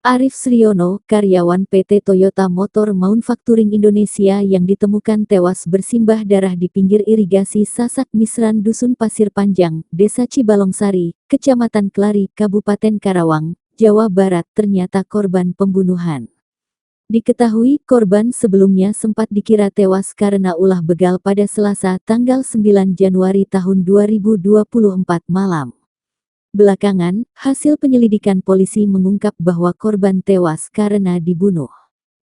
Arif Sriono, karyawan PT Toyota Motor Manufacturing Indonesia yang ditemukan tewas bersimbah darah di pinggir irigasi Sasak Misran Dusun Pasir Panjang, Desa Cibalongsari, Kecamatan Kelari, Kabupaten Karawang, Jawa Barat ternyata korban pembunuhan. Diketahui korban sebelumnya sempat dikira tewas karena ulah begal pada Selasa tanggal 9 Januari tahun 2024 malam. Belakangan, hasil penyelidikan polisi mengungkap bahwa korban tewas karena dibunuh.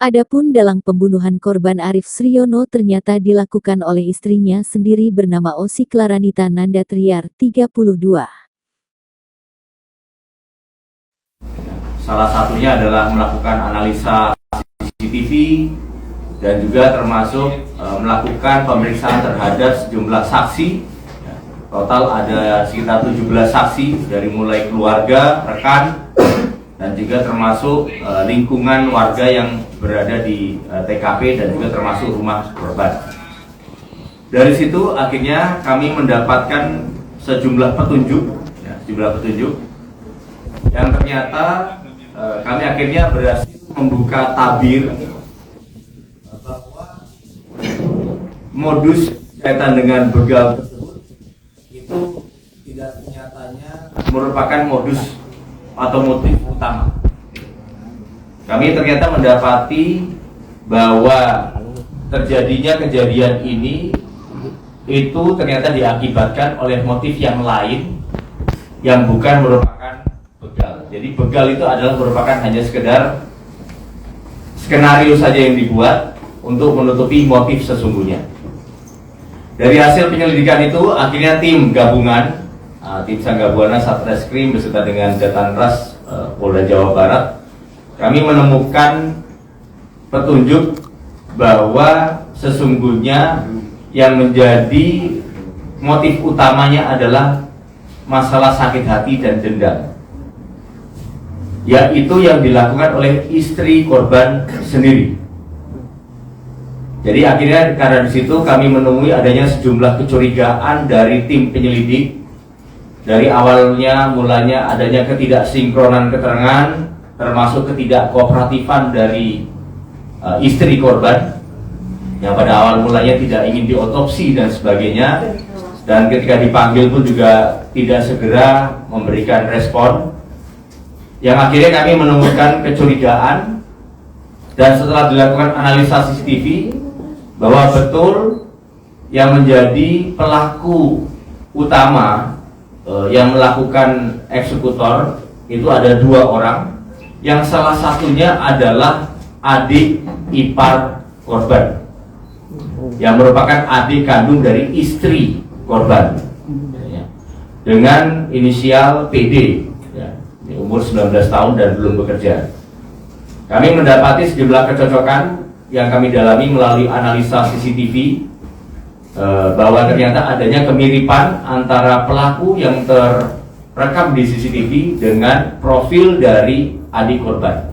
Adapun dalam pembunuhan korban Arif Sriono ternyata dilakukan oleh istrinya sendiri bernama Osi Klaranita Nanda Triar, 32. Salah satunya adalah melakukan analisa CCTV dan juga termasuk melakukan pemeriksaan terhadap sejumlah saksi. Total ada sekitar 17 saksi dari mulai keluarga, rekan, dan juga termasuk lingkungan warga yang berada di TKP dan juga termasuk rumah korban. Dari situ akhirnya kami mendapatkan sejumlah petunjuk yang ternyata kami akhirnya berhasil membuka tabir bahwa modus kaitan dengan begal itu tidak nyatanya merupakan modus atau motif utama. Kami ternyata mendapati bahwa terjadinya kejadian ini itu ternyata diakibatkan oleh motif yang lain yang bukan merupakan begal. Jadi begal itu adalah merupakan hanya sekedar skenario saja yang dibuat untuk menutupi motif sesungguhnya. Dari hasil penyelidikan itu, akhirnya tim gabungan, tim Sanggabwana Satreskrim beserta dengan Jatanras Polda Jawa Barat, kami menemukan petunjuk bahwa sesungguhnya yang menjadi motif utamanya adalah masalah sakit hati dan dendam, yaitu yang dilakukan oleh istri korban sendiri. Jadi akhirnya karena di situ kami menemui adanya sejumlah kecurigaan dari tim penyelidik. Dari awalnya mulanya adanya ketidaksinkronan keterangan, termasuk ketidakkooperatifan dari istri korban yang pada awal mulanya tidak ingin diotopsi dan sebagainya, dan ketika dipanggil pun juga tidak segera memberikan respon. Yang akhirnya kami menemukan kecurigaan, dan setelah dilakukan analisa CCTV bahwa betul yang menjadi pelaku utama yang melakukan eksekutor itu ada 2 orang, yang salah satunya adalah adik ipar korban yang merupakan adik kandung dari istri korban dengan inisial PD, umur 19 tahun dan belum bekerja. Kami mendapati sejumlah kecocokan yang kami dalami melalui analisa CCTV bahwa ternyata adanya kemiripan antara pelaku yang terekam di CCTV dengan profil dari adik korban.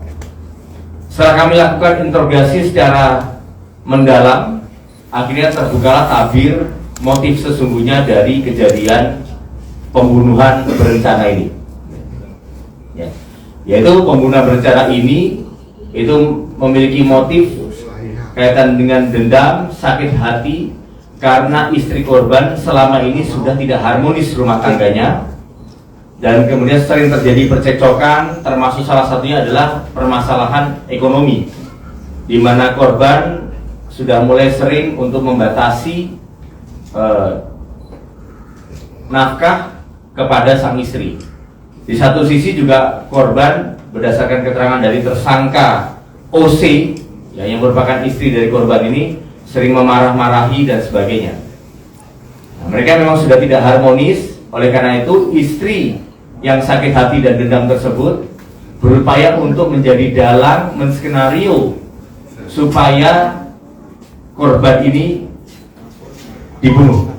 Setelah kami lakukan interogasi secara mendalam, akhirnya terbukalah tabir motif sesungguhnya dari kejadian pembunuhan berencana ini. Yaitu pembunuhan berencana ini itu memiliki motif kaitan dengan dendam, sakit hati karena istri korban selama ini sudah tidak harmonis rumah tangganya, dan kemudian sering terjadi percekcokan, termasuk salah satunya adalah permasalahan ekonomi, di mana korban sudah mulai sering untuk membatasi nafkah kepada sang istri. Di satu sisi juga korban berdasarkan keterangan dari tersangka OC yang merupakan istri dari korban ini sering memarah-marahi dan sebagainya. Nah, mereka memang sudah tidak harmonis, oleh karena itu istri yang sakit hati dan dendam tersebut berupaya untuk menjadi dalang menskenario supaya korban ini dibunuh.